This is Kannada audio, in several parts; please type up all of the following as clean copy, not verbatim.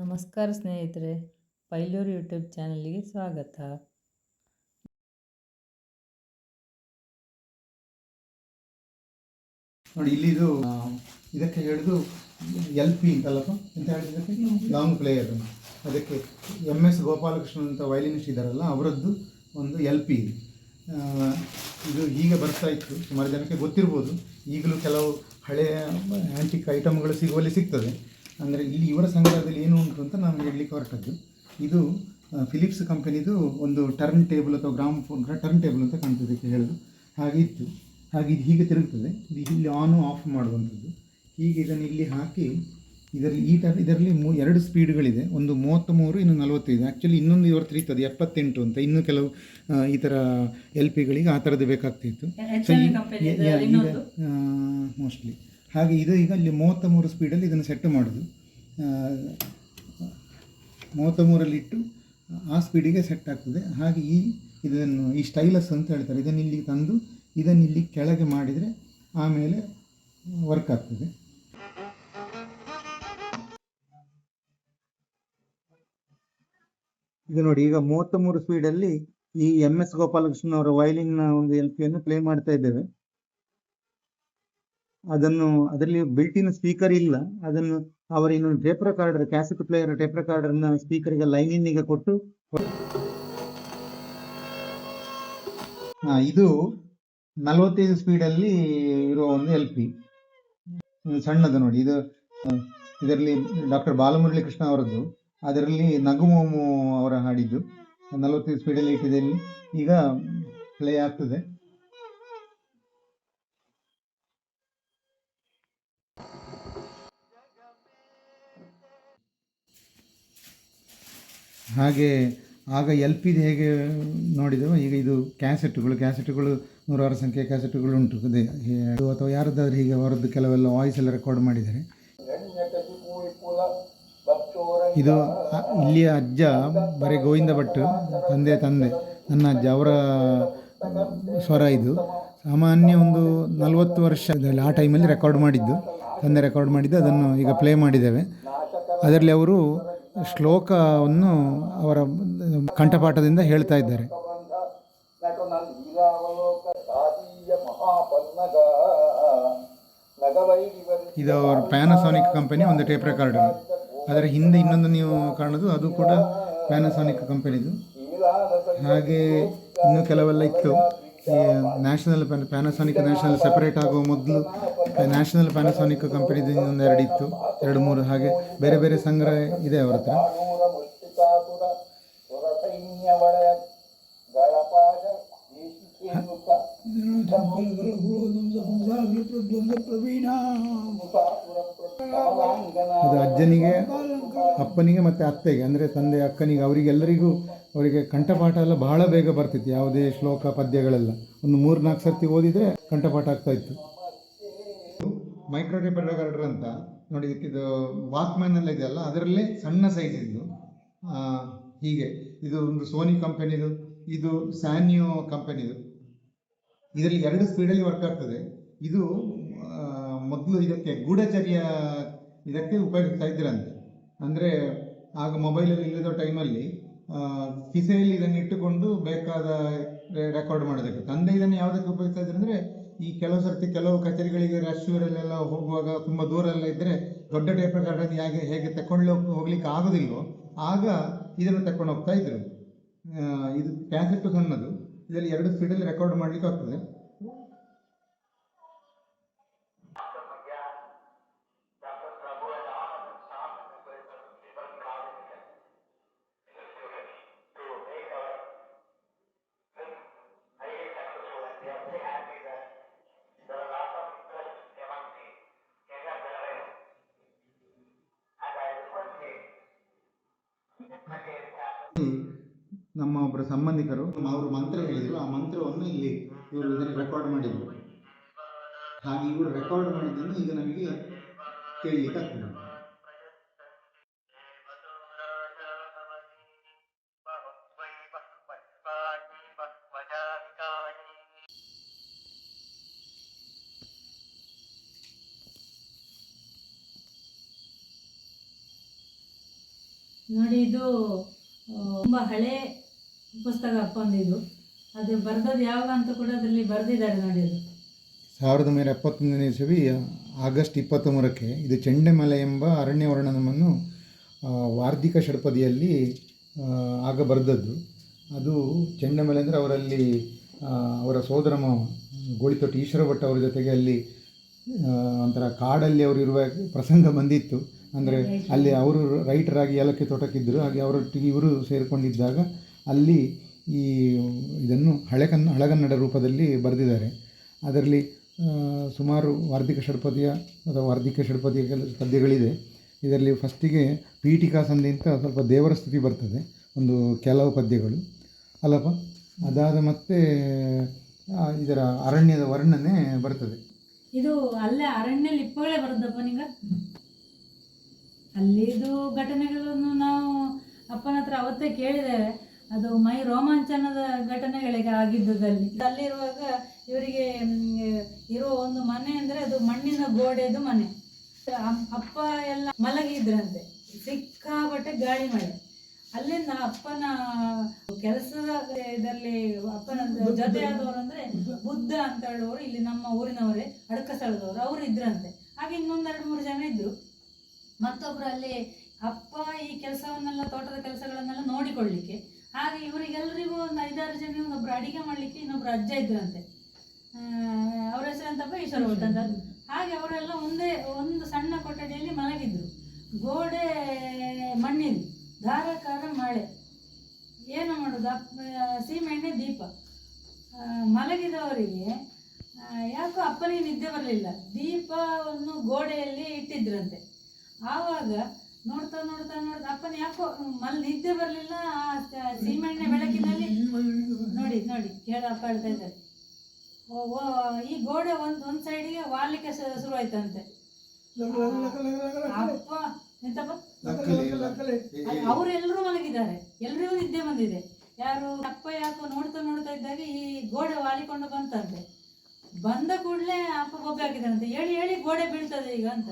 ನಮಸ್ಕಾರ ಸ್ನೇಹಿತರೆ, ಪೈಲೂರು ಯೂಟ್ಯೂಬ್ ಚಾನಲ್ಗೆ ಸ್ವಾಗತ. ನೋಡಿ ಇಲ್ಲಿ ಇದಕ್ಕೆ ಹೇಳಿದು LP ಅಂತಲ್ಲಪ್ಪ ಅಂತ ಹೇಳಿದ್ದಕ್ಕೆ ಲಾಂಗ್ ಪ್ಲೇಯರ್. ಅದಕ್ಕೆ MS ಗೋಪಾಲಕೃಷ್ಣನ್ ಅಂತ ವಯಲಿನಿಸ್ಟ್ ಇದ್ದಾರಲ್ಲ ಅವರದ್ದು ಒಂದು LP ಇದು ಹೀಗೆ ಬರ್ತಾ ಇತ್ತು. ಸುಮಾರು ಜನಕ್ಕೆ ಗೊತ್ತಿರ್ಬೋದು. ಈಗಲೂ ಕೆಲವು ಹಳೆಯ ಆ್ಯಂಟಿಕ್ ಐಟಮ್ಗಳು ಸಿಗುವಲ್ಲಿ ಸಿಗ್ತದೆ. ಅಂದರೆ ಇಲ್ಲಿ ಇವರ ಸಂಗ್ರಹದಲ್ಲಿ ಏನು ಉಂಟು ಅಂತ ನಾನು ಹೇಳಲಿಕ್ಕೆ ಹೊರಟದ್ದು. ಇದು ಫಿಲಿಪ್ಸ್ ಕಂಪನಿದು ಒಂದು ಟರ್ನ್ ಟೇಬಲ್ ಅಥವಾ ಗ್ರಾಮ್ ಫೋನ್ ಟರ್ನ್ ಟೇಬಲ್ ಅಂತ ಕಾಣ್ತದೆ ಹೇಳೋದು. ಹಾಗೆ ಇತ್ತು. ಹಾಗೆ ಇದು ಹೀಗೆ ತಿರುಗ್ತದೆ. ಇದು ಇಲ್ಲಿ ಆನು ಆಫ್ ಮಾಡುವಂಥದ್ದು. ಹೀಗೆ ಇದನ್ನು ಇಲ್ಲಿ ಹಾಕಿ ಇದರಲ್ಲಿ 2 ಸ್ಪೀಡ್ಗಳಿದೆ. ಒಂದು 33, ಇನ್ನು 45. ಆ್ಯಕ್ಚುಲಿ ಇನ್ನೊಂದು ಇವತ್ತು ಇರ್ತದೆ 78 ಅಂತ. ಇನ್ನೂ ಕೆಲವು ಈ ಥರ LPಗಳಿಗೆ ಆ ಥರದ್ದು ಬೇಕಾಗ್ತಿತ್ತು. ಸೊ ಈಗ ಮೋಸ್ಟ್ಲಿ ಹಾಗೆ ಇದು ಈಗ ಅಲ್ಲಿ 33 ಸ್ಪೀಡಲ್ಲಿ ಇದನ್ನು ಸೆಟ್ ಮಾಡೋದು. 33ರಲ್ಲಿಟ್ಟು ಆ ಸ್ಪೀಡಿಗೆ ಸೆಟ್ ಆಗ್ತದೆ. ಹಾಗೆ ಈ ಸ್ಟೈಲಸ್ ಅಂತ ಹೇಳ್ತಾರೆ. ಇದನ್ನು ಇಲ್ಲಿ ತಂದು ಇದನ್ನು ಇಲ್ಲಿ ಕೆಳಗೆ ಮಾಡಿದರೆ ಆಮೇಲೆ ವರ್ಕ್ ಆಗ್ತದೆ. ಇದು ನೋಡಿ, ಈಗ 33 ಸ್ಪೀಡಲ್ಲಿ ಈ MS ಗೋಪಾಲಕೃಷ್ಣನ್ ಅವರ ವಯಲಿನ್ನ ಒಂದು LPಯನ್ನು ಪ್ಲೇ ಮಾಡ್ತಾ ಇದ್ದೇವೆ. ಅದರಲ್ಲಿ ಬಿಲ್ಟಿನ ಸ್ಪೀಕರ್ ಇಲ್ಲ. ಅದನ್ನು ಅವರ ಇನ್ನೊಂದು tape recorder, cassette player tape ರೆಕಾರ್ಡರ್ನ ಸ್ಪೀಕರ್ಗೆ ಲೈನಿಗೆ ಕೊಟ್ಟು ಇದು 45 ಸ್ಪೀಡಲ್ಲಿ ಇರುವ ಒಂದು LP ಸಣ್ಣದು ನೋಡಿ. ಇದರಲ್ಲಿ ಡಾಕ್ಟರ್ ಬಾಲಮುರಳಿ ಕೃಷ್ಣ ಅವರದ್ದು. ಅದರಲ್ಲಿ ನಗುಮೋಮು ಅವರ ಹಾಡಿದ್ದು 45 ಸ್ಪೀಡಲ್ಲಿ ಇಟ್ಟಿದೆ. ಈಗ ಪ್ಲೇ ಆಗ್ತದೆ. ಹಾಗೆ ಆಗ LPದು ಹೇಗೆ ನೋಡಿದೆವು, ಈಗ ಇದು ಕ್ಯಾಸೆಟ್ಗಳು 106 ಸಂಖ್ಯೆಯ ಕ್ಯಾಸೆಟ್ಗಳು ಉಂಟು. ಅದೇ ಅಥವಾ ಯಾರದ್ದಾದ್ರೂ ಹೀಗೆ ಅವರದ್ದು ಕೆಲವೆಲ್ಲ ವಾಯ್ಸ್ ಎಲ್ಲ ರೆಕಾರ್ಡ್ ಮಾಡಿದ್ದಾರೆ. ಇದು ಇಲ್ಲಿಯ ಅಜ್ಜ ಬರೀ ಗೋವಿಂದ ಭಟ್, ತಂದೆ ನನ್ನ ಅಜ್ಜ, ಅವರ ಸ್ವರ. ಇದು ಸಾಮಾನ್ಯ ಒಂದು 40 ವರ್ಷದಲ್ಲಿ ಆ ಟೈಮಲ್ಲಿ ರೆಕಾರ್ಡ್ ಮಾಡಿದ್ದು, ತಂದೆ ರೆಕಾರ್ಡ್ ಮಾಡಿದ್ದು. ಅದನ್ನು ಈಗ ಪ್ಲೇ ಮಾಡಿದ್ದೇವೆ. ಅದರಲ್ಲಿ ಅವರು ಶ್ಲೋಕವನ್ನು ಅವರ ಕಂಠಪಾಠದಿಂದ ಹೇಳ್ತಾ ಇದ್ದಾರೆ. ಇದು ಅವರ ಪ್ಯಾನಾಸೋನಿಕ್ ಕಂಪನಿ ಒಂದು ಟೇಪ್ ರೆಕಾರ್ಡರ್. ಅದರ ಹಿಂದೆ ಇನ್ನೊಂದು ನೀವು ಕಾಣೋದು, ಅದು ಕೂಡ ಪ್ಯಾನಾಸೋನಿಕ್ ಕಂಪನಿದು. ಹಾಗೆ ಇನ್ನೂ ಕೆಲವೆಲ್ಲ ಇತ್ತು. ನ್ಯಾಷನಲ್ ಪ್ಯಾನಾಸೋನಿಕ್ ನ್ಯಾಷನಲ್ ಸೆಪರೇಟ್ ಆಗುವ ಮೊದಲು ನ್ಯಾಷನಲ್ ಪ್ಯಾನಾಸೋನಿಕ್ ಕಂಪನಿದು ಇನ್ನೊಂದು 2 ಇತ್ತು, 2-3. ಹಾಗೆ ಬೇರೆ ಬೇರೆ ಸಂಗ್ರಹ ಇದೆ ಅವರ ಹತ್ರ. ಅದು ಅಜ್ಜನಿಗೆ, ಅಪ್ಪನಿಗೆ ಮತ್ತು ಅತ್ತೆಗೆ, ಅಂದರೆ ತಂದೆ ಅಕ್ಕನಿಗೆ, ಅವರಿಗೆ ಕಂಠಪಾಠ ಎಲ್ಲ ಬಹಳ ಬೇಗ ಬರ್ತಿತ್ತು. ಯಾವುದೇ ಶ್ಲೋಕ ಪದ್ಯಗಳೆಲ್ಲ ಒಂದು 3-4 ಸರ್ತಿ ಓದಿದರೆ ಕಂಠಪಾಠ ಆಗ್ತಾ ಇತ್ತು. ಮೈಕ್ರೋ ಟೇಪ್ ರೆಕಾರ್ಡರ್ ಅಂತ ನೋಡಿ. ಇದು ವಾಕ್ಮ್ಯಾನ್ ಎಲ್ಲ ಇದೆಯಲ್ಲ, ಅದರಲ್ಲೇ ಸಣ್ಣ ಸೈಜ್ ಇದ್ದು. ಹೀಗೆ ಇದು ಒಂದು ಸೋನಿ ಕಂಪನಿದು, ಇದು ಸ್ಯಾನ್ಯೋ ಕಂಪನಿದು. ಇದರಲ್ಲಿ 2 ಸ್ಪೀಡಲ್ಲಿ ವರ್ಕ್ ಆಗ್ತದೆ. ಇದು ಮೊದಲು ಇದಕ್ಕೆ ಗೂಢಚರ್ಯ ಇದಕ್ಕೆ ಉಪಯೋಗಿಸ್ತಾ ಇದ್ರಂತೆ. ಅಂದರೆ ಆಗ ಮೊಬೈಲಲ್ಲಿ ಇಲ್ಲದ ಟೈಮಲ್ಲಿ ಕಿಸೆಯಲ್ಲಿ ಇದನ್ನು ಇಟ್ಟುಕೊಂಡು ಬೇಕಾದ ರೆಕಾರ್ಡ್ ಮಾಡೋದಕ್ಕೆ. ತಂದೆ ಇದನ್ನು ಯಾವುದಕ್ಕೆ ಉಪಯೋಗಿಸ್ತಾ ಇದ್ರು ಅಂದರೆ, ಈ ಕೆಲವು ಕಚೇರಿಗಳಿಗೆ ರಶ್ವರಲ್ಲೆಲ್ಲ ಹೋಗುವಾಗ ತುಂಬ ದೂರ ಎಲ್ಲ ಇದ್ದರೆ ದೊಡ್ಡ ಟೇಪ್ ರೆಕಾರ್ಡರ್ ಹೇಗೆ ಹೋಗ್ಲಿಕ್ಕೆ ಆಗೋದಿಲ್ವೋ ಆಗ ಇದನ್ನು ತಕೊಂಡು ಹೋಗ್ತಾ ಇದ್ರು. ಇದು ಕ್ಯಾಸೆಟ್ ಸಣ್ಣದು, ಇದರಲ್ಲಿ 2 ಸ್ಪೀಡಲ್ಲಿ ರೆಕಾರ್ಡ್ ಮಾಡಲಿಕ್ಕೆ ಆಗ್ತದೆ. ನಮ್ಮ ಒಬ್ಬರು ಸಂಬಂಧಿಕರು ಅವರು ಮಂತ್ರ ಹೇಳಿದರು. ಆ ಮಂತ್ರವನ್ನು ಇಲ್ಲಿ ಇವರು ಇದನ್ನು ರೆಕಾರ್ಡ್ ಮಾಡಿದರು. ಹಾಗೆ ಇವರು ರೆಕಾರ್ಡ್ ಮಾಡಿದ್ದನ್ನು ಈಗ ನಮಗೆ ಕೇಳಲಿಕ್ಕೆ ಆಗ್ತದೆ. ನೋಡಿ ಇದು ತುಂಬ ಹಳೆ ಪುಸ್ತಕ ಅಪ್ಪಂದಿದು. ಅದು ಬರ್ದದ್ದು ಯಾವಾಗ ಅಂತ ಕೂಡ ಅದರಲ್ಲಿ ಬರೆದಿದ್ದಾರೆ ನೋಡಿ. ಅದು 1971ನೇ ಇಸವಿ ಆಗಸ್ಟ್ 23ಕ್ಕೆ ಇದು ಚೆಂಡೆಮಲೆ ಎಂಬ ಅರಣ್ಯ ವರ್ಣನವನ್ನು ವಾರ್ಧಿಕ ಷಡ್ಪದಿಯಲ್ಲಿ ಆಗ ಬರೆದದ್ದು. ಅದು ಚೆಂಡೆಮಲೆ ಅಂದರೆ ಅವರಲ್ಲಿ ಅವರ ಸೋದರ ಮಾವ ಗೋಳಿತೊಟ್ಟು ಈಶ್ವರ ಭಟ್ ಅವರ ಜೊತೆಗೆ ಅಲ್ಲಿ ಒಂಥರ ಕಾಡಲ್ಲಿ ಅವರು ಇರುವ ಪ್ರಸಂಗ ಬಂದಿತ್ತು. ಅಂದರೆ ಅಲ್ಲಿ ಅವರು ರೈಟರಾಗಿ ಏಲಕ್ಕಿ ತೋಟಕ್ಕಿದ್ದರು. ಹಾಗೆ ಅವರೊಟ್ಟಿಗೆ ಇವರು ಸೇರಿಕೊಂಡಿದ್ದಾಗ ಅಲ್ಲಿ ಈ ಇದನ್ನು ಹಳೆಗನ್ನಡ ರೂಪದಲ್ಲಿ ಬರೆದಿದ್ದಾರೆ. ಅದರಲ್ಲಿ ಸುಮಾರು ವಾರ್ಧಿಕ ಷಡ್ಪದಿಯ ಅಥವಾ ವಾರ್ಧಿಕ ಷಡ್ಪದಿಯ ಕೆಲವು ಪದ್ಯಗಳಿದೆ. ಇದರಲ್ಲಿ ಫಸ್ಟಿಗೆ ಪೀಠಿಕಾ ಸಂಧಿ ಅಂತ ಸ್ವಲ್ಪ ದೇವರ ಸ್ತುತಿ ಬರ್ತದೆ, ಒಂದು ಕೆಲವು ಪದ್ಯಗಳು ಅಲ್ಲಪ್ಪ. ಅದಾದ ಮತ್ತೆ ಇದರ ಅರಣ್ಯದ ವರ್ಣನೆ ಬರ್ತದೆ. ಇದು ಅಲ್ಲೇ ಅರಣ್ಯ ಲಿಪ್ಪಗಳೇ ಬರೋದಪ್ಪ ನಿಂಗ. ಅಲ್ಲಿದು ಘಟನೆಗಳನ್ನು ನಾವು ಅಪ್ಪನ ಹತ್ರ ಅವತ್ತೇ ಕೇಳಿದ್ದೇವೆ. ಅದು ಮೈ ರೋಮಾಂಚನದ ಘಟನೆಗಳಿಗೆ ಆಗಿದ್ದುದಲ್ಲಿ. ಅಲ್ಲಿರುವಾಗ ಇವರಿಗೆ ಇರೋ ಒಂದು ಮನೆ ಅಂದರೆ ಅದು ಮಣ್ಣಿನ ಗೋಡೆದು ಮನೆ. ಅಪ್ಪ ಎಲ್ಲ ಮಲಗಿದ್ರಂತೆ, ಸಿಕ್ಕಾಪಟ್ಟೆ ಗಾಳಿ ಮಳೆ. ಅಲ್ಲಿಂದ ಅಪ್ಪನ ಕೆಲಸದ ಇದರಲ್ಲಿ ಅಪ್ಪನ ಜೊತೆಯಾದವರು ಅಂದರೆ ಬುದ್ಧ ಅಂತ ಹೇಳುವವರು ಇಲ್ಲಿ ನಮ್ಮ ಊರಿನವರೇ, ಅಡಕ ಸ್ಥಳದವರು, ಅವರು ಇದ್ರಂತೆ. ಹಾಗೆ ಇನ್ನೊಂದು 2-3 ಜನ ಇದ್ರು. ಮತ್ತೊಬ್ರು ಅಲ್ಲಿ ಅಪ್ಪ ಈ ಕೆಲಸವನ್ನೆಲ್ಲ, ತೋಟದ ಕೆಲಸಗಳನ್ನೆಲ್ಲ ನೋಡಿಕೊಳ್ಳಿಕ್ಕೆ. ಹಾಗೆ ಇವರಿಗೆಲ್ಲರಿಗೂ ಒಂದು 5-6 ಜನ, ಒಬ್ಬರು ಅಡಿಗೆ ಮಾಡಲಿಕ್ಕೆ, ಇನ್ನೊಬ್ರು ಅಜ್ಜ ಇದ್ರಂತೆ. ಅವ್ರ ಹೆಸರಂತಪ್ಪ ಈಶ್ವರ ಭಟ್ ಅಂತ. ಹಾಗೆ ಅವರೆಲ್ಲ ಒಂದು ಸಣ್ಣ ಕೊಠಡಿಯಲ್ಲಿ ಮಲಗಿದ್ರು. ಗೋಡೆ ಮಣ್ಣಿದು, ಧಾರಾಕಾರ ಮಳೆ, ಏನು ಮಾಡೋದು, ಸೀಮೆಎಣ್ಣೆ ದೀಪ. ಮಲಗಿದವರಿಗೆ ಯಾಕೋ ಅಪ್ಪನಿಗೆ ನಿದ್ದೆ ಬರಲಿಲ್ಲ. ದೀಪವನ್ನು ಗೋಡೆಯಲ್ಲಿ ಇಟ್ಟಿದ್ರಂತೆ. ಆವಾಗ ನೋಡ್ತಾ ನೋಡ್ತಾ ನೋಡ್ತಾ ಅಪ್ಪನ ಯಾಕೋ ನಿದ್ದೆ ಬರಲಿಲ್ಲ. ಆ ಸೀಮೆಎಣ್ಣೆ ಬೆಳಕಿನಲ್ಲಿ ನೋಡಿ ನೋಡಿ ಕೇಳ ಅಪ್ಪ ಹೇಳ್ತಾ ಇದ್ದಾರೆ, ಈ ಗೋಡೆ ಒಂದು ಸೈಡಿಗೆ ವಾರ್ಲಿಕ್ಕೆ ಶುರುವಾಯ್ತಂತೆ. ಅಪ್ಪ ಎಂತಪ್ಪ, ಅವರೆಲ್ಲರೂ ಮಲಗಿದ್ದಾರೆ, ಎಲ್ರಿಗೂ ನಿದ್ದೆ ಬಂದಿದೆ. ಯಾರು ಅಪ್ಪ ಯಾಕೋ ನೋಡ್ತಾ ನೋಡ್ತಾ ಇದ್ದಾಗ ಈ ಗೋಡೆ ವಾಲಿಕೊಂಡು ಬಂತಂತೆ. ಬಂದ ಕೂಡಲೇ ಅಪ್ಪ ಬೊಬ್ಬೆ ಹಾಕಿದಾರಂತೆ, ಹೇಳಿ ಹೇಳಿ ಗೋಡೆ ಬೀಳ್ತದೆ ಈಗ ಅಂತ.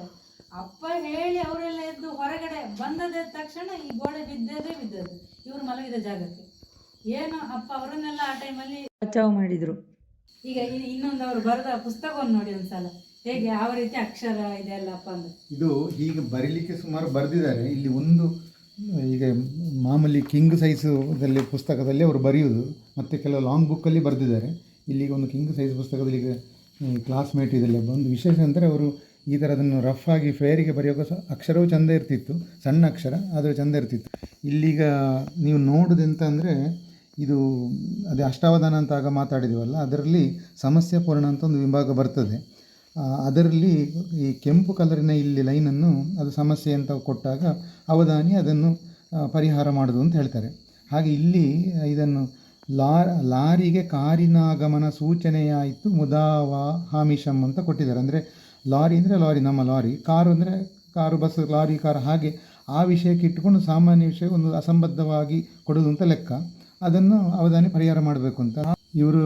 ಅಪ್ಪ ಹೇಳಿ ಅವರೆಲ್ಲ ಎದ್ದು ಹೊರಗಡೆ ಬಂದದ ತಕ್ಷಣ ಈ ಗೋಡೆ ಬಿದ್ದದ್ದು ಇವರು ಮಲಗಿದ ಜಾಗಕ್ಕೆ. ಏನು ಅಪ್ಪ ಅವರನ್ನೆಲ್ಲ ಆ ಟೈಮಲ್ಲಿ ಬಚಾವ್ ಮಾಡಿದರು. ಈಗ ಇನ್ನೊಂದು ಅವರು ಬರೆದ ಪುಸ್ತಕವನ್ನು ನೋಡಿ ಒಂದ್ಸಲ, ಹೇಗೆ ಯಾವ ರೀತಿ ಅಕ್ಷರ ಇದೆಲ್ಲ ಅಪ್ಪ ಅಂದ್ರೆ. ಇದು ಹೀಗೆ ಬರೀಲಿಕ್ಕೆ ಸುಮಾರು ಬರೆದಿದ್ದಾರೆ. ಇಲ್ಲಿ ಒಂದು ಈಗ ಮಾಮೂಲಿ ಕಿಂಗ್ ಸೈಜಲ್ಲಿ ಪುಸ್ತಕದಲ್ಲಿ ಅವರು ಬರೆಯುವುದು, ಮತ್ತು ಕೆಲವು ಲಾಂಗ್ ಬುಕ್ಕಲ್ಲಿ ಬರೆದಿದ್ದಾರೆ. ಇಲ್ಲಿಗೆ ಒಂದು ಕಿಂಗ್ ಸೈಜ್ ಪುಸ್ತಕದಲ್ಲಿ ಈಗ ಕ್ಲಾಸ್ಮೇಟ್ ಇದೆಲ್ಲ ಒಂದು ವಿಶೇಷ ಅಂದರೆ ಅವರು ಈ ಥರದನ್ನು ರಫ್ ಆಗಿ ಫೇರಿಗೆ ಬರೆಯುವಾಗ ಅಕ್ಷರವೂ ಚೆಂದ ಇರ್ತಿತ್ತು, ಸಣ್ಣ ಅಕ್ಷರ ಆದರೆ ಚೆಂದ ಇರ್ತಿತ್ತು. ಇಲ್ಲಿಗ ನೀವು ನೋಡೋದೆಂತ ಅಂದರೆ ಇದು ಅದೇ ಅಷ್ಟಾವಧಾನ ಅಂತ ಆಗ ಮಾತಾಡಿದ್ದೀವಲ್ಲ, ಅದರಲ್ಲಿ ಸಮಸ್ಯೆ ಪೂರ್ಣ ಅಂತ ಒಂದು ವಿಭಾಗ ಬರ್ತದೆ. ಅದರಲ್ಲಿ ಈ ಕೆಂಪು ಕಲರಿನ ಇಲ್ಲಿ ಲೈನನ್ನು ಅದು ಸಮಸ್ಯೆ ಅಂತ ಕೊಟ್ಟಾಗ ಅವಧಾನಿ ಅದನ್ನು ಪರಿಹಾರ ಮಾಡೋದು ಅಂತ ಹೇಳ್ತಾರೆ. ಹಾಗೆ ಇಲ್ಲಿ ಇದನ್ನು ಲಾರಿಗೆ ಕಾರಿನ ಆಗಮನ ಸೂಚನೆಯಾಯಿತು ಮುದಾವ ಹಾಮಿಷಮ್ ಅಂತ ಕೊಟ್ಟಿದ್ದಾರೆ. ಅಂದರೆ ಲಾರಿ ಅಂದರೆ ಲಾರಿ, ನಮ್ಮ ಲಾರಿ, ಕಾರು ಅಂದರೆ ಕಾರು, ಬಸ್, ಲಾರಿ, ಕಾರು, ಹಾಗೆ ಆ ವಿಷಯಕ್ಕೆ ಇಟ್ಟುಕೊಂಡು ಸಾಮಾನ್ಯ ವಿಷಯ ಒಂದು ಅಸಂಬದ್ಧವಾಗಿ ಕೊಡೋದು ಅಂತ ಲೆಕ್ಕ. ಅದನ್ನು ಅವಧಾನಿ ಪರಿಹಾರ ಮಾಡಬೇಕು ಅಂತ ಇವರು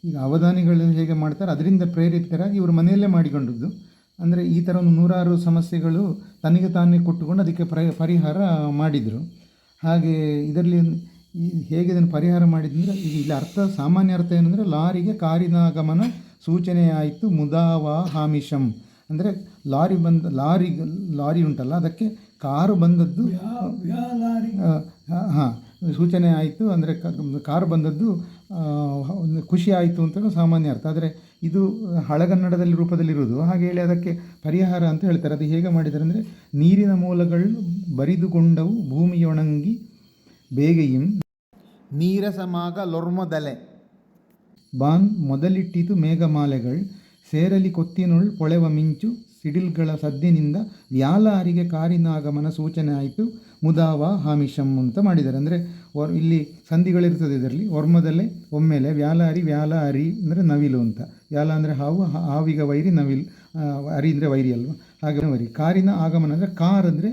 ಈಗ ಅವಧಾನಿಗಳು ಹೇಗೆ ಮಾಡ್ತಾರೆ ಅದರಿಂದ ಪ್ರೇರಿತರಾಗಿ ಇವರು ಮನೆಯಲ್ಲೇ ಮಾಡಿಕೊಂಡದ್ದು. ಅಂದರೆ ಈ ಥರ ಒಂದು 100 ಸಮಸ್ಯೆಗಳು ತನಗೆ ತಾನೇ ಕೊಟ್ಟುಕೊಂಡು ಅದಕ್ಕೆ ಪರಿಹಾರ ಮಾಡಿದರು. ಹಾಗೆ ಇದರಲ್ಲಿ ಹೇಗೆ ಇದನ್ನು ಪರಿಹಾರ ಮಾಡಿದಂದರೆ ಈಗ ಇಲ್ಲಿ ಅರ್ಥ, ಸಾಮಾನ್ಯ ಅರ್ಥ ಏನಂದರೆ ಲಾರಿಗೆ ಕಾರಿನ ಆಗಮನ ಸೂಚನೆ ಆಯಿತು ಮುದಾವ ಹಾಮಿಷಂ. ಅಂದರೆ ಲಾರಿ ಉಂಟಲ್ಲ, ಅದಕ್ಕೆ ಕಾರು ಬಂದದ್ದು ಹಾಂ ಸೂಚನೆ ಆಯಿತು, ಅಂದರೆ ಕಾರು ಬಂದದ್ದು ಖುಷಿ ಆಯಿತು ಅಂತ ಸಾಮಾನ್ಯ ಅರ್ಥ. ಆದರೆ ಇದು ಹಳಗನ್ನಡದಲ್ಲಿ ರೂಪದಲ್ಲಿರುವುದು. ಹಾಗೆ ಹೇಳಿ ಅದಕ್ಕೆ ಪರಿಹಾರ ಅಂತ ಹೇಳ್ತಾರೆ. ಅದು ಹೇಗೆ ಮಾಡಿದ್ದಾರೆ ಅಂದರೆ, ನೀರಿನ ಮೂಲಗಳು ಬರಿದುಕೊಂಡವು ಭೂಮಿಯೊಣಂಗಿ ಬೇಗೆಯಿಂ ನೀರಸಮಾಗ ಲೊರ್ಮೊದಲೆ ಬಾನ್ ಮೊದಲಿಟ್ಟಿತು ಮೇಘಮಾಲೆಗಳು ಸೇರಲಿ ಕೊತ್ತಿನುಳ್ ಪೊಳೆವ ಮಿಂಚು ಸಿಡಿಲ್ಗಳ ಸದ್ದಿನಿಂದ ವ್ಯಾಲಾರಿಗೆ ಕಾರಿನ ಆಗಮನ ಸೂಚನೆ ಆಯಿತು ಮುದಾವ ಹಾಮಿಷಂ ಅಂತ ಮಾಡಿದ್ದಾರೆ. ಅಂದರೆ ಇಲ್ಲಿ ಸಂಧಿಗಳಿರ್ತದೆ ಇದರಲ್ಲಿ. ಒರ್ಮದಲ್ಲೇ ಒಮ್ಮೆಲೆ ವ್ಯಾಲಾರಿ ಅಂದರೆ ನವಿಲು ಅಂತ. ವ್ಯಾಲ ಅಂದರೆ ಹಾವು, ಹಾವಿಗೆ ವೈರಿ, ನವಿಲು ಅರಿ ಅಂದರೆ ವೈರಿ ಅಲ್ವ, ಹಾಗೆ ವೈರಿ. ಕಾರಿನ ಆಗಮನ ಅಂದರೆ ಕಾರ್ ಅಂದರೆ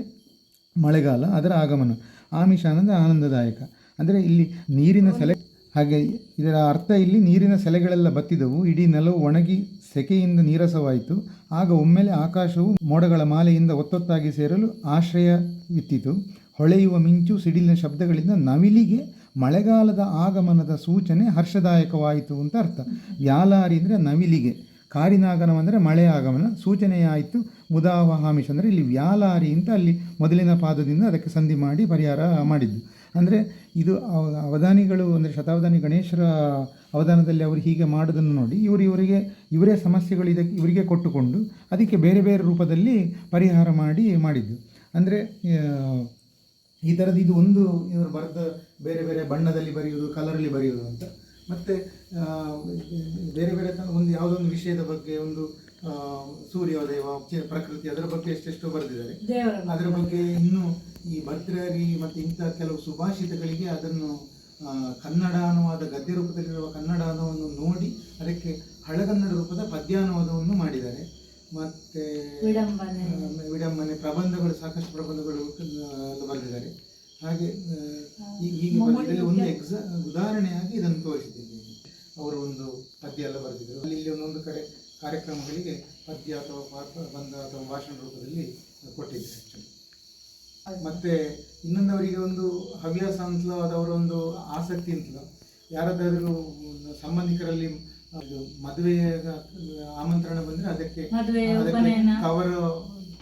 ಮಳೆಗಾಲ, ಅದರ ಆಗಮನ. ಆಮಿಷ ಅಂದರೆ ಆನಂದದಾಯಕ. ಅಂದರೆ ಇಲ್ಲಿ ನೀರಿನ ಸೆಲೆ, ಹಾಗೆ ಇದರ ಅರ್ಥ ಇಲ್ಲಿ ನೀರಿನ ಸೆಲೆಗಳೆಲ್ಲ ಬತ್ತಿದವು, ಇಡೀ ನೆಲವು ಒಣಗಿ ಸೆಕೆಯಿಂದ ನೀರಸವಾಯಿತು. ಆಗ ಒಮ್ಮೆಲೆ ಆಕಾಶವು ಮೋಡಗಳ ಮಾಲೆಯಿಂದ ಒತ್ತೊತ್ತಾಗಿ ಸೇರಲು ಆಶ್ರಯವಿತ್ತಿತು. ಹೊಳೆಯುವ ಮಿಂಚು ಸಿಡಿಲಿನ ಶಬ್ದಗಳಿಂದ ನವಿಲಿಗೆ ಮಳೆಗಾಲದ ಆಗಮನದ ಸೂಚನೆ ಹರ್ಷದಾಯಕವಾಯಿತು ಅಂತ ಅರ್ಥ. ವ್ಯಾಲಾರಿ ಅಂದರೆ ನವಿಲಿಗೆ, ಕಾರಿನಾಗಮನ ಅಂದರೆ ಮಳೆ ಆಗಮನ ಸೂಚನೆಯಾಯಿತು. ಮುದಾವ ಹಾಮಿಷ ಅಂದರೆ ಇಲ್ಲಿ ವ್ಯಾಲಾರಿ ಅಂತ ಅಲ್ಲಿ ಮೊದಲಿನ ಪಾದದಿಂದ ಅದಕ್ಕೆ ಸಂಧಿ ಮಾಡಿ ಪರಿಹಾರ ಮಾಡಿದ್ದು. ಅಂದರೆ ಇದು ಅವಧಾನಿಗಳು ಅಂದರೆ ಶತಾವಧಾನಿ ಗಣೇಶರ ಅವಧಾನದಲ್ಲಿ ಅವರು ಹೀಗೆ ಮಾಡೋದನ್ನು ನೋಡಿ ಇವರೇ ಸಮಸ್ಯೆಗಳು ಇವರಿಗೆ ಕೊಟ್ಟುಕೊಂಡು ಅದಕ್ಕೆ ಬೇರೆ ಬೇರೆ ರೂಪದಲ್ಲಿ ಪರಿಹಾರ ಮಾಡಿದ್ದು. ಅಂದರೆ ಈ ಥರದ್ದು ಇದು ಒಂದು ಇವರು ಬರೆದ ಬೇರೆ ಬೇರೆ ಬಣ್ಣದಲ್ಲಿ ಬರೆಯುವುದು, ಕಲರಲ್ಲಿ ಬರೆಯುವುದು ಅಂತ. ಮತ್ತು ಬೇರೆ ಬೇರೆ ಒಂದು ಯಾವುದೊಂದು ವಿಷಯದ ಬಗ್ಗೆ, ಒಂದು ಸೂರ್ಯೋದಯ, ಪ್ರಕೃತಿ, ಅದರ ಬಗ್ಗೆ ಎಷ್ಟೆಷ್ಟೋ ಬರೆದಿದ್ದಾರೆ. ಅದರ ಬಗ್ಗೆ ಇನ್ನೂ ಈ ಭದ್ರರಿ ಮತ್ತು ಇಂಥ ಕೆಲವು ಸುಭಾಷಿತಗಳಿಗೆ ಅದನ್ನು ಕನ್ನಡ ಅನುವಾದ, ಗದ್ಯ ರೂಪದಲ್ಲಿರುವ ಕನ್ನಡ ಅನುವಾದವನ್ನು ನೋಡಿ ಅದಕ್ಕೆ ಹಳಗನ್ನಡ ರೂಪದ ಪದ್ಯಾನುವಾದವನ್ನು ಮಾಡಿದ್ದಾರೆ. ಮತ್ತು ವಿಡಂಬನೆ ಪ್ರಬಂಧಗಳು, ಸಾಕಷ್ಟು ಪ್ರಬಂಧಗಳು ಬರೆದಿದ್ದಾರೆ. ಹಾಗೆ ಹೀಗೆ ಇದರಲ್ಲಿ ಒಂದು ಉದಾಹರಣೆಯಾಗಿ ಇದನ್ನು ತೋರಿಸಿದ್ದೇನೆ. ಅವರು ಒಂದು ಪದ್ಯ ಎಲ್ಲ ಬರೆದಿದ್ದರು. ಅಲ್ಲಿ ಒಂದೊಂದು ಕಡೆ ಕಾರ್ಯಕ್ರಮಗಳಿಗೆ ಪದ್ಯ ಅಥವಾ ಪ್ರಬಂಧ ಅಥವಾ ಭಾಷಣ ರೂಪದಲ್ಲಿ ಕೊಟ್ಟಿದ್ದಾರೆ ಆ್ಯಕ್ಚುಲಿ. ಮತ್ತು ಇನ್ನೊಂದು ಅವರಿಗೆ ಒಂದು ಹವ್ಯಾಸ ಅಂತಲೋ ಅದವರ ಒಂದು ಆಸಕ್ತಿ ಅಂತಲೋ, ಯಾರಾದರೂ ಸಂಬಂಧಿಕರಲ್ಲಿ ಮದುವೆಯ ಆಮಂತ್ರಣ ಬಂದರೆ ಅದಕ್ಕೆ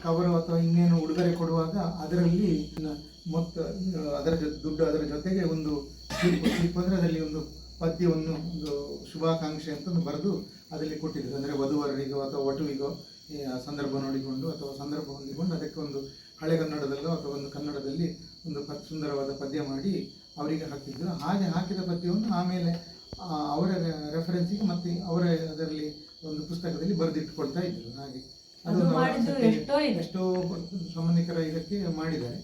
ಕವರು ಅಥವಾ ಇನ್ನೇನು ಉಡುಗೊರೆ ಕೊಡುವಾಗ ಅದರಲ್ಲಿ ಮೊತ್ತ ಅದರ ದುಡ್ಡು, ಅದರ ಜೊತೆಗೆ ಒಂದು ಸ್ಲಿಪ್ ಅಂದರೆ ಅದರಲ್ಲಿ ಒಂದು ಪದ್ಯವನ್ನು, ಒಂದು ಶುಭಾಕಾಂಕ್ಷೆ ಅಂತ ಒಂದು ಬರೆದು ಅದರಲ್ಲಿ ಕೊಟ್ಟಿದ್ರು. ಅಂದರೆ ವಧುವರರಿಗೋ ಅಥವಾ ವಟುವಿಗೋ ಸಂದರ್ಭ ನೋಡಿಕೊಂಡು ಅಥವಾ ಸಂದರ್ಭ ಹೊಂದಿಕೊಂಡು ಅದಕ್ಕೆ ಒಂದು ಹಳೆಗನ್ನಡದಲ್ಲೋ ಅಥವಾ ಒಂದು ಕನ್ನಡದಲ್ಲಿ ಒಂದು ಸುಂದರವಾದ ಪದ್ಯ ಮಾಡಿ ಅವರಿಗೆ ಹಾಕಿದ್ರು. ಹಾಗೆ ಹಾಕಿದ ಪದ್ಯವನ್ನು ಆಮೇಲೆ ಅವರ ರೆಫರೆನ್ಸಿಗೆ ಮತ್ತು ಅವರ ಅದರಲ್ಲಿ ಒಂದು ಪುಸ್ತಕದಲ್ಲಿ ಬರೆದಿಟ್ಟುಕೊಳ್ತಾ ಇದ್ರು. ಹಾಗೆ ಅದು ಎಷ್ಟೋ ಸಂಬಂಧಿಕರ ಇದಕ್ಕೆ ಮಾಡಿದ್ದಾರೆ.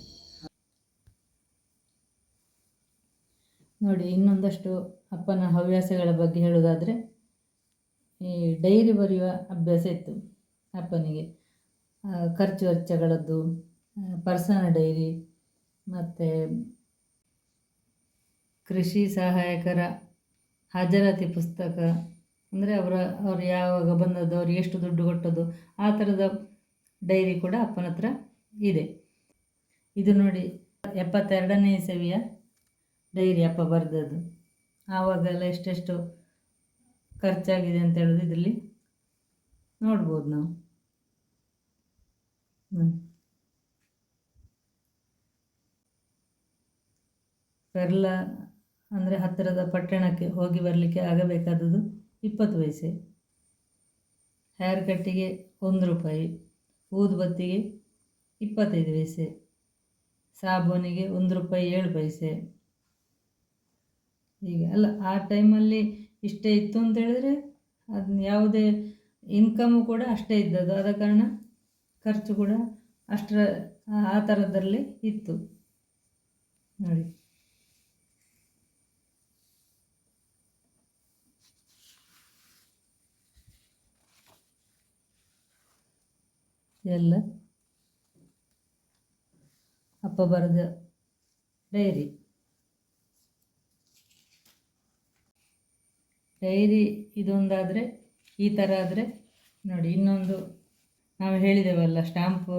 ನೋಡಿ, ಇನ್ನೊಂದಷ್ಟು ಅಪ್ಪನ ಹವ್ಯಾಸಗಳ ಬಗ್ಗೆ ಹೇಳೋದಾದರೆ, ಈ ಡೈರಿ ಬರೆಯುವ ಅಭ್ಯಾಸ ಇತ್ತು ಅಪ್ಪನಿಗೆ. ಖರ್ಚು ವೆಚ್ಚಗಳದ್ದು ಪರ್ಸನಲ್ ಡೈರಿ, ಮತ್ತು ಕೃಷಿ ಸಹಾಯಕರ ಹಾಜರಾತಿ ಪುಸ್ತಕ, ಅಂದರೆ ಅವರು ಯಾವಾಗ ಬಂದದ್ದು, ಅವ್ರಿಗೆ ಎಷ್ಟು ದುಡ್ಡು ಕೊಟ್ಟದ್ದು, ಆ ಥರದ ಡೈರಿ ಕೂಡ ಅಪ್ಪನ ಹತ್ರ ಇದೆ. ಇದು ನೋಡಿ 72ನೇ ಇಸವಿಯ ಡೈರಿ ಅಪ್ಪ ಬರೆದದ್ದು. ಆವಾಗೆಲ್ಲ ಎಷ್ಟೆಷ್ಟು ಖರ್ಚಾಗಿದೆ ಅಂತ ಹೇಳೋದು ಇದರಲ್ಲಿ ನೋಡ್ಬೋದು ನಾವು. ಪೆರ್ಲ ಅಂದರೆ ಹತ್ತಿರದ ಪಟ್ಟಣಕ್ಕೆ ಹೋಗಿ ಬರಲಿಕ್ಕೆ ಆಗಬೇಕಾದದ್ದು 20 ಪೈಸೆ, ಹೇರ್ ಕಟ್ಟಿಗೆ 1 ರೂಪಾಯಿ, ಊದುಬತ್ತಿಗೆ 25 ಪೈಸೆ, ಸಾಬೂನಿಗೆ 1 ರೂಪಾಯಿ 7 ಪೈಸೆ. ಹೀಗೆ ಅಲ್ಲ, ಆ ಟೈಮಲ್ಲಿ ಇಷ್ಟೇ ಇತ್ತು ಅಂತ ಹೇಳಿದರೆ ಅದನ್ನ ಯಾವುದೇ ಇನ್ಕಮು ಕೂಡ ಅಷ್ಟೇ ಇದ್ದದ್ದು. ಆದ ಕಾರಣ ಖರ್ಚು ಕೂಡ ಅಷ್ಟರ ಆ ಥರದ್ರಲ್ಲಿ ಇತ್ತು ನೋಡಿ. ಎಲ್ಲ ಅಪ್ಪ ಬರೆದ ಡೈರಿ ಇದೊಂದಾದರೆ ಈ ಥರ ಆದರೆ ನೋಡಿ. ಇನ್ನೊಂದು ನಾವು ಹೇಳಿದೆವಲ್ಲ, ಸ್ಟ್ಯಾಂಪು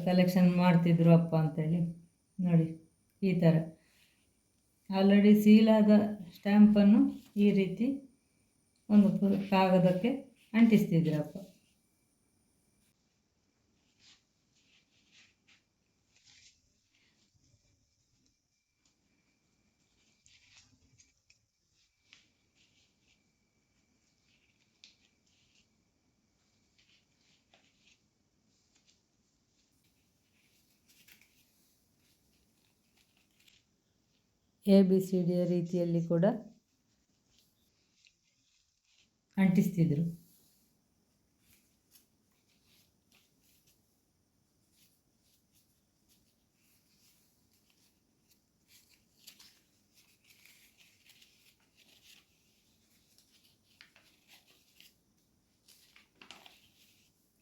ಕಲೆಕ್ಷನ್ ಮಾಡ್ತಿದ್ರು ಅಪ್ಪ ಅಂತೇಳಿ ನೋಡಿ. ಈ ಥರ ಆಲ್ರೆಡಿ ಸೀಲಾದ ಸ್ಟ್ಯಾಂಪನ್ನು ಈ ರೀತಿ ಒಂದು ಕಾಗದಕ್ಕೆ ಅಂಟಿಸ್ತಿದ್ರು ಅಪ್ಪ. ABCD ರೀತಿಯಲ್ಲಿ ಕೂಡ ಅಂಟಿಸ್ತಿದ್ರು.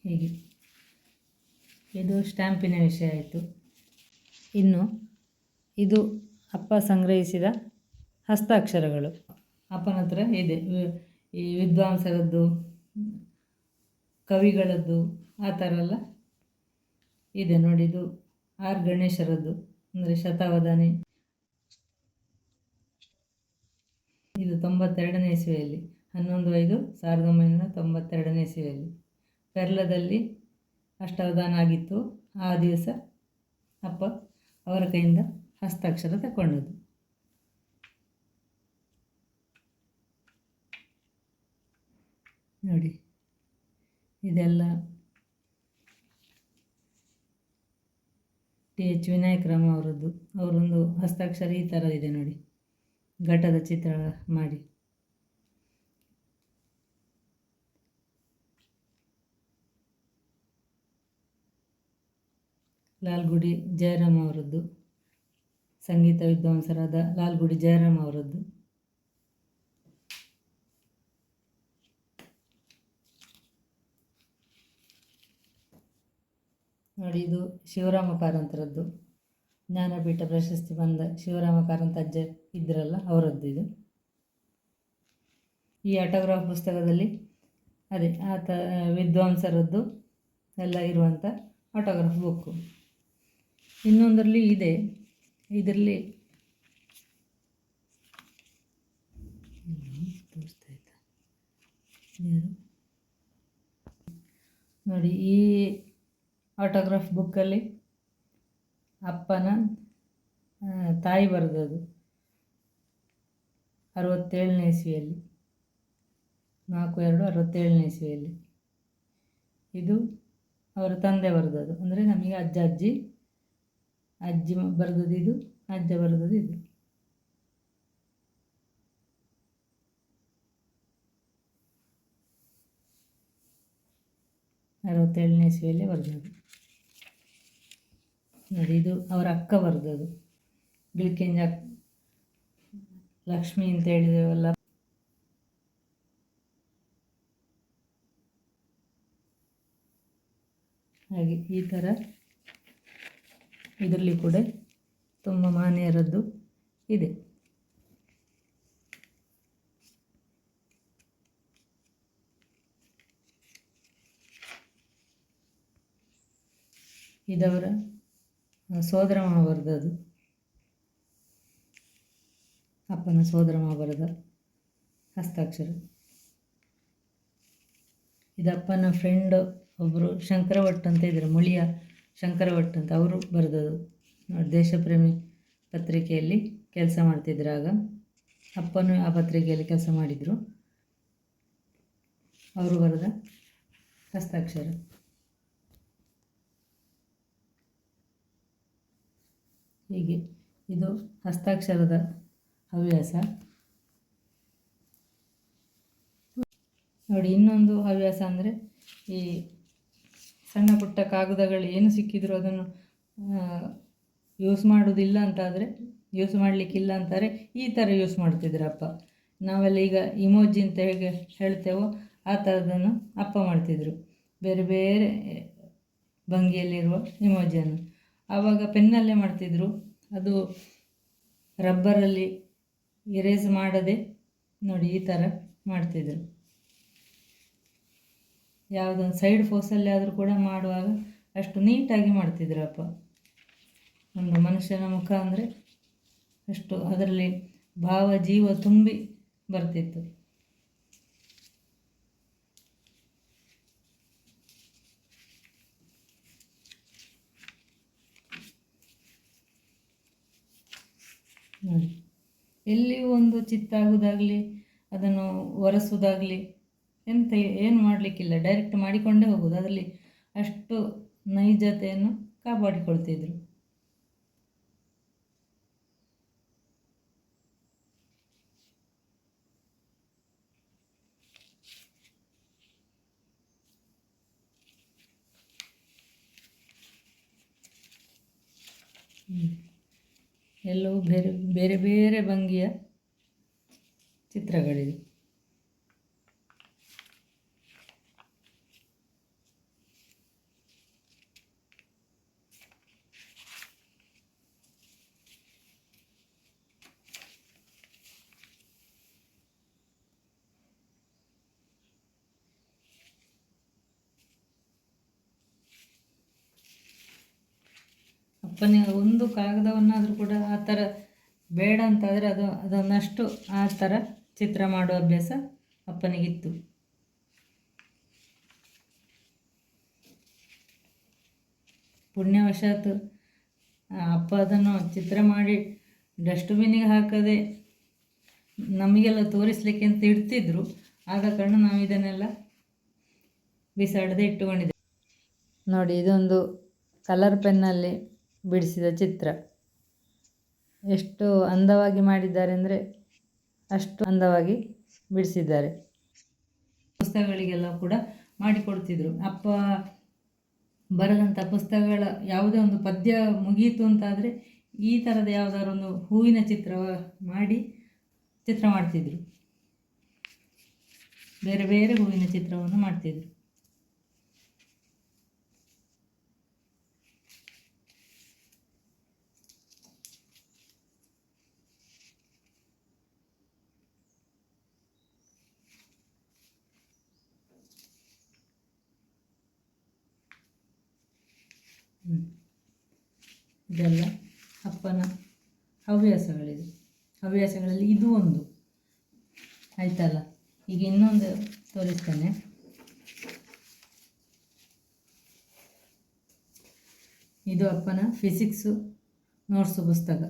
ಹೀಗೆ ಇದು ಸ್ಟ್ಯಾಂಪಿನ ವಿಷಯ ಆಯಿತು. ಇನ್ನು ಇದು ಅಪ್ಪ ಸಂಗ್ರಹಿಸಿದ ಹಸ್ತಾಕ್ಷರಗಳು ಅಪ್ಪನ ಹತ್ರ ಇದೆ. ಈ ವಿದ್ವಾಂಸರದ್ದು, ಕವಿಗಳದ್ದು ಆ ಥರ ಎಲ್ಲ ಇದೆ ನೋಡಿ. ಇದು ಆರ್ ಗಣೇಶರದ್ದು, ಅಂದರೆ ಶತಾವಧಾನಿ. ಇದು 92ನೇ ಇಸ್ವಿಯಲ್ಲಿ, 11/5/1992ನೇ ಇಸ್ವಿಯಲ್ಲಿ ಪೆರ್ಲದಲ್ಲಿ ಅಷ್ಟಾವಧಾನ ಆಗಿತ್ತು. ಆ ದಿವಸ ಅಪ್ಪ ಅವರ ಕೈಯಿಂದ ಹಸ್ತಾಕ್ಷರ ತಗೊಂಡದ್ದು. ನೋಡಿ, ಇದೆಲ್ಲ TH ವಿನಾಯಕರಾಮ್ ಅವರದ್ದು. ಅವರೊಂದು ಹಸ್ತಾಕ್ಷರ ಈ ಥರ ಇದೆ ನೋಡಿ, ಘಟದ ಚಿತ್ರ ಮಾಡಿ. ಲಾಲ್ಗುಡಿ ಜಯರಾಮ್ ಅವರದ್ದು, ಸಂಗೀತ ವಿದ್ವಾಂಸರಾದ ಲಾಲ್ಗುಡಿ ಜಯರಾಮ್ ಅವರದ್ದು. ನೋಡಿ, ಇದು ಶಿವರಾಮ ಕಾರಂತರದ್ದು, ಜ್ಞಾನಪೀಠ ಪ್ರಶಸ್ತಿ ಬಂದ ಶಿವರಾಮ ಕಾರಂತ ಅಜ್ಜ ಇದ್ರಲ್ಲ ಅವರದ್ದು ಇದು. ಈ ಆಟೋಗ್ರಾಫ್ ಪುಸ್ತಕದಲ್ಲಿ ಅದೇ ಆತ ವಿದ್ವಾಂಸರದ್ದು ಎಲ್ಲ ಇರುವಂಥ ಆಟೋಗ್ರಾಫ್ ಬುಕ್ಕು. ಇನ್ನೊಂದರಲ್ಲಿ ಇದೆ, ಇದರಲ್ಲಿ ತೋರಿಸ್ತಾ ಇದ್ದ ನೋಡಿ, ಈ ಆಟೋಗ್ರಾಫ್ ಬುಕ್ಕಲ್ಲಿ ಅಪ್ಪನ ತಾಯಿ ಬರೆದದು 67ನೇ ಇಸ್ವಿಯಲ್ಲಿ, 4/2/67ನೇ ಇಸ್ವಿಯಲ್ಲಿ. ಇದು ಅವರ ತಂದೆ ಬರೆದದು, ಅಂದರೆ ನಮಗೆ ಅಜ್ಜಿ ಬರೆದದ್ದು ಇದು, ಅಜ್ಜ ಬರೆದದ್ದು ಇದು. ಅರವತ್ತೇಳನೇ ಇಸ್ವಿಯಲ್ಲಿ ಬರೆದದ್ದು ನೋಡಿ. ಇದು ಅವರ ಅಕ್ಕ ಬರೆದದ್ದು, ಬಿಳ್ಕೆಂಜ ಲಕ್ಷ್ಮಿ ಅಂತ ಹೇಳಿದೆವಲ್ಲ. ಹಾಗೆ ಈ ಥರ ಇದರಲ್ಲಿ ಕೂಡ ತುಂಬ ಮಾನ್ಯರದ್ದು ಇದೆ. ಇದವರ ಸೋದರ ಮಾವ ಬರೆದದ್ದು, ಅಪ್ಪನ ಸೋದರ ಮಾವ ಬರೆದ ಹಸ್ತಾಕ್ಷರ. ಇದು ಅಪ್ಪನ ಫ್ರೆಂಡ್ ಒಬ್ಬರು ಶಂಕರಭಟ್ ಅಂತ ಇದ್ದಾರೆ, ಮುಳಿಯ ಶಂಕರಭಟ್ ಅಂತ, ಅವರು ಬರೆದದ್ದು. ದೇಶಪ್ರೇಮಿ ಪತ್ರಿಕೆಯಲ್ಲಿ ಕೆಲಸ ಮಾಡ್ತಿದ್ರು ಆಗ, ಅಪ್ಪನೂ ಆ ಪತ್ರಿಕೆಯಲ್ಲಿ ಕೆಲಸ ಮಾಡಿದರು. ಅವರು ಬರೆದ ಹಸ್ತಾಕ್ಷರ. ಹೀಗೆ ಇದು ಹಸ್ತಾಕ್ಷರದ ಹವ್ಯಾಸ. ನೋಡಿ, ಇನ್ನೊಂದು ಹವ್ಯಾಸ ಅಂದರೆ ಈ ಸಣ್ಣ ಪುಟ್ಟ ಕಾಗದಗಳು ಏನು ಸಿಕ್ಕಿದ್ರು ಅದನ್ನು ಯೂಸ್ ಮಾಡೋದಿಲ್ಲ ಅಂತಾದರೆ, ಯೂಸ್ ಮಾಡಲಿಕ್ಕಿಲ್ಲ ಅಂತಾರೆ, ಈ ಥರ ಯೂಸ್ ಮಾಡ್ತಿದ್ರು ಅಪ್ಪ. ನಾವೆಲ್ಲ ಈಗ ಇಮೋಜಿ ಅಂತ ಹೇಗೆ ಹೇಳ್ತೇವೋ ಆ ಥರದನ್ನು ಅಪ್ಪ ಮಾಡ್ತಿದ್ರು, ಬೇರೆ ಬೇರೆ ಭಂಗಿಯಲ್ಲಿರುವ ಇಮೋಜಿಯನ್ನು. ಆವಾಗ ಪೆನ್ನಲ್ಲೇ ಮಾಡ್ತಿದ್ರು, ಅದು ರಬ್ಬರಲ್ಲಿ ಎರೇಸ್ ಮಾಡದೆ ನೋಡಿ ಈ ಥರ ಮಾಡ್ತಿದ್ರು. ಯಾವುದೊಂದು ಸೈಡ್ ಫೋರ್ಸಲ್ಲಿ ಆದರೂ ಕೂಡ ಮಾಡುವಾಗ ಅಷ್ಟು ನೀಟಾಗಿ ಮಾಡ್ತಿದ್ರು ಅಪ್ಪ. ಒಂದು ಮನುಷ್ಯನ ಮುಖ ಅಂದರೆ ಅಷ್ಟು ಅದರಲ್ಲಿ ಭಾವ ಜೀವ ತುಂಬಿ ಬರ್ತಿತ್ತು. ನೋಡಿ, ಎಲ್ಲಿಯೂ ಒಂದು ಚಿತ್ತಾಗುವುದಾಗಲಿ ಅದನ್ನು ಒರೆಸೋದಾಗಲಿ ಏನು ಮಾಡಲಿಕ್ಕಿಲ್ಲ, ಡೈರೆಕ್ಟ್ ಮಾಡಿಕೊಂಡೇ ಹೋಗೋದು. ಅದರಲ್ಲಿ ಅಷ್ಟು ನೈಜತೆಯನ್ನು ಕಾಪಾಡಿಕೊಳ್ತಿದ್ರು. ಎಲ್ಲವೂ ಬೇರೆ ಬೇರೆ ಬೇರೆ ಭಂಗಿಯ ಚಿತ್ರಗಳಿವೆ. ಅಪ್ಪನಿಗೆ ಒಂದು ಕಾಗದವನ್ನಾದರೂ ಕೂಡ ಆ ಥರ ಬೇಡ ಅಂತಾದರೆ ಅದನ್ನಷ್ಟು ಆ ಥರ ಚಿತ್ರ ಮಾಡುವ ಅಭ್ಯಾಸ ಅಪ್ಪನಿಗಿತ್ತು. ಪುಣ್ಯವಶಾತ್ ಅಪ್ಪ ಅದನ್ನು ಚಿತ್ರ ಮಾಡಿ ಡಸ್ಟ್ಬಿನ್ನಿಗೆ ಹಾಕದೆ ನಮಗೆಲ್ಲ ತೋರಿಸಲಿಕ್ಕೆ ಅಂತ ಇಡ್ತಿದ್ರು. ಆದ ಕಾರಣ ನಾವು ಇದನ್ನೆಲ್ಲ ಬಿಸಾಡದೆ ಇಟ್ಟುಕೊಂಡಿದ್ದೆ. ನೋಡಿ, ಇದೊಂದು ಕಲರ್ ಪೆನ್ನಲ್ಲಿ ಬಿಡಿಸಿದ ಚಿತ್ರ. ಎಷ್ಟು ಅಂದವಾಗಿ ಮಾಡಿದ್ದಾರೆ ಅಂದರೆ ಅಷ್ಟು ಅಂದವಾಗಿ ಬಿಡಿಸಿದ್ದಾರೆ. ಪುಸ್ತಕಗಳಿಗೆಲ್ಲ ಕೂಡ ಮಾಡಿಕೊಡ್ತಿದ್ರು. ಅಪ್ಪ ಬರೆದಂಥ ಪುಸ್ತಕಗಳ ಯಾವುದೇ ಒಂದು ಪದ್ಯ ಮುಗಿಯಿತು ಅಂತಾದರೆ ಈ ಥರದ ಯಾವುದಾದ್ರು ಒಂದು ಹೂವಿನ ಚಿತ್ರ ಮಾಡಿ ಚಿತ್ರ ಮಾಡ್ತಿದ್ರು. ಬೇರೆ ಬೇರೆ ಹೂವಿನ ಚಿತ್ರವನ್ನು ಮಾಡ್ತಿದ್ರು. ಇದೆಲ್ಲ ಅಪ್ಪನ ಹವ್ಯಾಸಗಳಿದೆ. ಹವ್ಯಾಸಗಳಲ್ಲಿ ಇದು ಒಂದು ಆಯ್ತಲ್ಲ. ಈಗ ಇನ್ನೊಂದು ತೋರಿಸ್ತೇನೆ. ಇದು ಅಪ್ಪನ ಫಿಸಿಕ್ಸು ನೋಟ್ಸು ಪುಸ್ತಕ.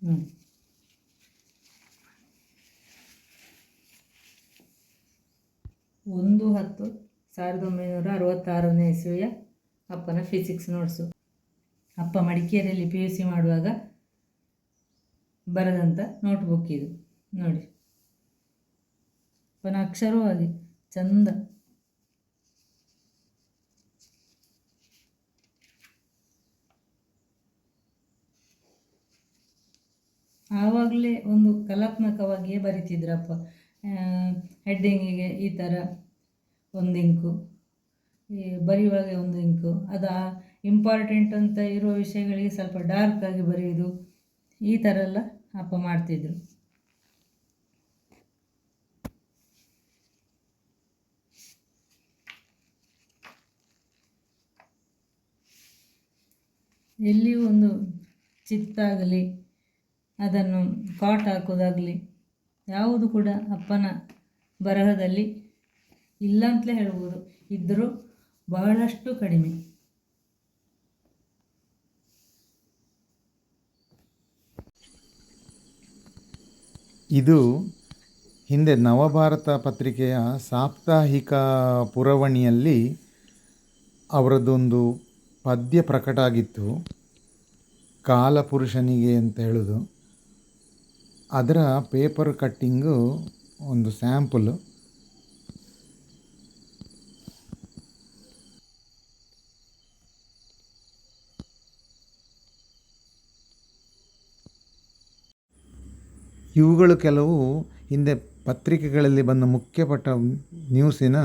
ನೋಡಿ, 1/10/1966 ಇಸ್ವಿಯ ಅಪ್ಪನ ಫಿಸಿಕ್ಸ್ ನೋಟ್ಸು. ಅಪ್ಪ ಮಡಿಕೇರಿಯಲ್ಲಿ PUC ಮಾಡುವಾಗ ಬರೆದಂಥ ನೋಟ್ಬುಕ್ ಇದು. ನೋಡಿ, ಅಪ್ಪನ ಅಕ್ಷರವಾಗಿ ಚಂದ. ಆವಾಗಲೇ ಒಂದು ಕಲಾತ್ಮಕವಾಗಿಯೇ ಬರಿತಿದ್ರಪ್ಪ. ಹೆಡ್ಡಿಂಗಿಗೆ ಈ ಥರ ಒಂದು ಇಂಕು, ಬರೆಯುವಾಗ ಒಂದು ಇಂಕು, ಅದು ಇಂಪಾರ್ಟೆಂಟ್ ಅಂತ ಇರುವ ವಿಷಯಗಳಿಗೆ ಸ್ವಲ್ಪ ಡಾರ್ಕಾಗಿ ಬರೆಯೋದು, ಈ ಥರ ಎಲ್ಲ ಅಪ್ಪ ಮಾಡ್ತಿದ್ರು. ಎಲ್ಲಿಯೂ ಒಂದು ಚಿತ್ತಾಗಲಿ ಅದನ್ನು ಕಾಟ್ ಹಾಕೋದಾಗಲಿ ಯಾವುದು ಕೂಡ ಅಪ್ಪನ ಬರಹದಲ್ಲಿ ಇಲ್ಲ ಅಂತಲೇ ಹೇಳ್ಬೋದು. ಇದ್ದರೂ ಬಹಳಷ್ಟು ಕಡಿಮೆ. ಇದು ಹಿಂದೆ ನವಭಾರತ ಪತ್ರಿಕೆಯ ಸಾಪ್ತಾಹಿಕ ಪುರವಣಿಯಲ್ಲಿ ಅವರದ್ದೊಂದು ಪದ್ಯ ಪ್ರಕಟ ಆಗಿತ್ತು, ಕಾಲಪುರುಷನಿಗೆ ಅಂತ ಹೇಳೋದು. ಅದರ ಪೇಪರ್ ಕಟ್ಟಿಂಗು ಒಂದು ಸ್ಯಾಂಪಲ್. ಇವುಗಳು ಕೆಲವು ಹಿಂದೆ ಪತ್ರಿಕೆಗಳಲ್ಲಿ ಬಂದ ಮುಖ್ಯಪಟ್ಟ ನ್ಯೂಸಿನ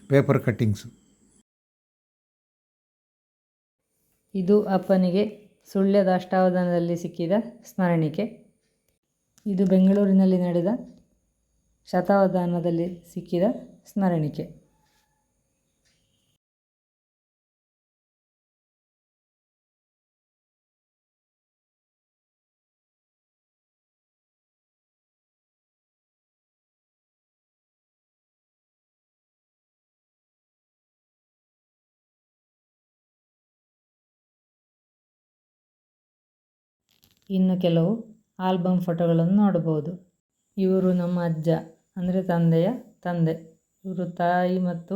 ಪೇಪರ್ ಕಟ್ಟಿಂಗ್ಸು. ಇದು ಅಪ್ಪನಿಗೆ ಸುಳ್ಯದ ಅಷ್ಟಾವಧಾನದಲ್ಲಿ ಸಿಕ್ಕಿದ ಸ್ಮರಣಿಕೆ. ಇದು ಬೆಂಗಳೂರಿನಲ್ಲಿ ನಡೆದ ಶತಾವಧಾನದಲ್ಲಿ ಸಿಕ್ಕಿದ ಸ್ಮರಣಿಕೆ. ಇನ್ನು ಕೆಲವು ಆಲ್ಬಮ್ ಫೋಟೋಗಳನ್ನು ನೋಡಬಹುದು. ಇವರು ನಮ್ಮ ಅಜ್ಜ, ಅಂದರೆ ತಂದೆಯ ತಂದೆ. ಇವರು ತಾಯಿ ಮತ್ತು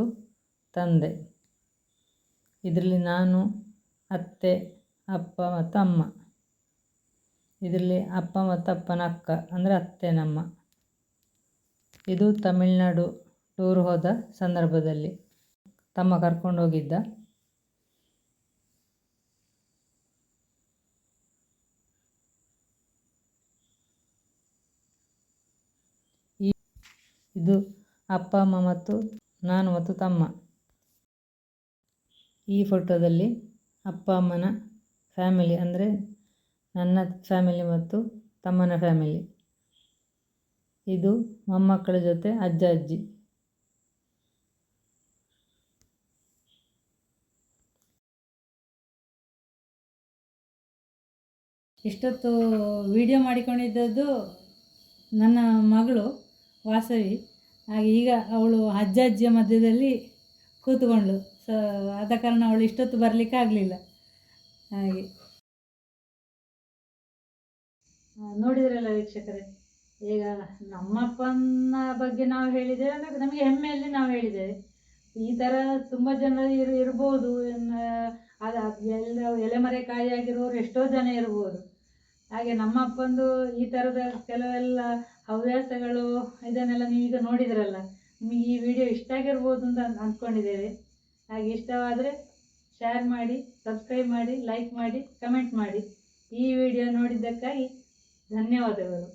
ತಂದೆ. ಇದರಲ್ಲಿ ನಾನು, ಅತ್ತೆ, ಅಪ್ಪ ಮತ್ತು ಅಮ್ಮ. ಇದರಲ್ಲಿ ಅಪ್ಪ ಮತ್ತು ಅಪ್ಪನ ಅಕ್ಕ, ಅಂದರೆ ಅತ್ತೆ ನಮ್ಮ. ಇದು ತಮಿಳುನಾಡು ಟೂರ್ ಹೋದ ಸಂದರ್ಭದಲ್ಲಿ ತಮ್ಮ ಕರ್ಕೊಂಡು ಹೋಗಿದ್ದ. ಇದು ಅಪ್ಪ ಅಮ್ಮ ಮತ್ತು ನಾನು ಮತ್ತು ತಮ್ಮ. ಈ ಫೋಟೋದಲ್ಲಿ ಅಪ್ಪ ಅಮ್ಮನ ಫ್ಯಾಮಿಲಿ, ಅಂದರೆ ನನ್ನ ಫ್ಯಾಮಿಲಿ ಮತ್ತು ತಮ್ಮನ ಫ್ಯಾಮಿಲಿ. ಇದು ಮೊಮ್ಮಕ್ಕಳ ಜೊತೆ ಅಜ್ಜ ಅಜ್ಜಿ. ಇಷ್ಟೊತ್ತು ವಿಡಿಯೋ ಮಾಡಿಕೊಂಡಿದ್ದದ್ದು ನನ್ನ ಮಗಳು ವಾಸವಿ. ಹಾಗೆ ಈಗ ಅವಳು ಅಜ್ಜಿಯ ಮಧ್ಯದಲ್ಲಿ ಕೂತ್ಕೊಂಡ್ಳು. ಆದ ಕಾರಣ ಅವಳು ಇಷ್ಟೊತ್ತು ಬರಲಿಕ್ಕೆ ಆಗಲಿಲ್ಲ. ಹಾಗೆ ನೋಡಿದ್ರಲ್ಲ ವೀಕ್ಷಕರೇ, ಈಗ ನಮ್ಮಪ್ಪನ ಬಗ್ಗೆ ನಾವು ಹೇಳಿದ್ದೇವೆ ಅಂದರೆ ನಮಗೆ ಹೆಮ್ಮೆಯಲ್ಲಿ ನಾವು ಹೇಳಿದ್ದೇವೆ. ಈ ಥರ ತುಂಬ ಜನ ಇರ್ಬೋದು. ಎಲ್ಲ ಎಲೆಮರೆಕಾಯಿಯಾಗಿರೋರು ಎಷ್ಟೋ ಜನ ಇರ್ಬೋದು. ಹಾಗೆ ನಮ್ಮ ಅಪ್ಪಂದು ಈ ಥರದ ಕೆಲವೆಲ್ಲ ಹವ್ಯಾಸಗಳು ಇದನ್ನೆಲ್ಲ ನೀವೀಗ ನೋಡಿದ್ರಲ್ಲ. ನಿಮಗೆ ಈ ವಿಡಿಯೋ ಇಷ್ಟ ಆಗಿರ್ಬೋದು ಅಂತ ಅಂದ್ಕೊಂಡಿದ್ದೇವೆ. ಹಾಗೆ ಇಷ್ಟವಾದರೆ ಶೇರ್ ಮಾಡಿ, ಸಬ್ಸ್ಕ್ರೈಬ್ ಮಾಡಿ, ಲೈಕ್ ಮಾಡಿ, ಕಮೆಂಟ್ ಮಾಡಿ. ಈ ವಿಡಿಯೋ ನೋಡಿದ್ದಕ್ಕಾಗಿ ಧನ್ಯವಾದಗಳು.